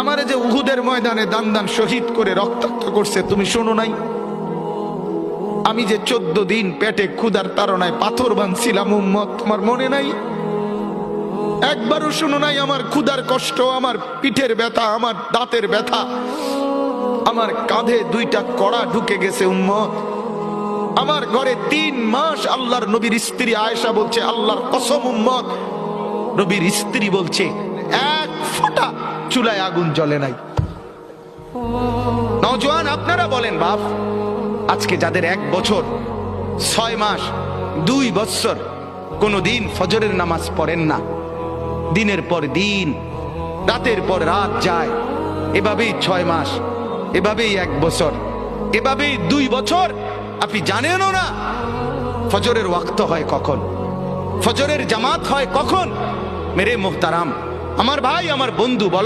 আমারে যে উহুদের ময়দানে দান দান শহীদ করে রক্তাক্ত করছে, তুমি শোনো নাই? আমি যে 14 দিন পেটে ক্ষুধার তাড়নায় পাথর বাঁধছিলাম উম্মত, তোমার মনে নাই? একবারও শোনো নাই আমার ক্ষুধার কষ্ট, আমার পিঠের ব্যথা, আমার দাঁতের ব্যথা, আমার কাঁধে 2টা কড়া ঢুকে গেছে উম্মত। আমার ঘরে 3 মাস আল্লাহর নবীর স্ত্রী আয়েশা বলছে, আল্লাহর কসম উম্মত, নবীর স্ত্রী বলছে 1 ফোঁটা চুলায় আগুন জ্বলে নাই। নওজোয়ান আপনারা বলেন বাপ, আজকে যাদের 1 বছর 6 মাস 2 বছর কোনদিন ফজরের নামাজ পড়েন না, দিনের পর দিন রাতের পর রাত যায়, এভাবেই 6 মাস, এভাবেই 1 বছর, এভাবেই 2 বছর, আপনি জানেনও না ফজরের ওয়াক্ত হয় কখন, ফজরের জামাত হয় কখন। মেরে মুহতারাম, আমার ভাই, আমার বন্ধু, বল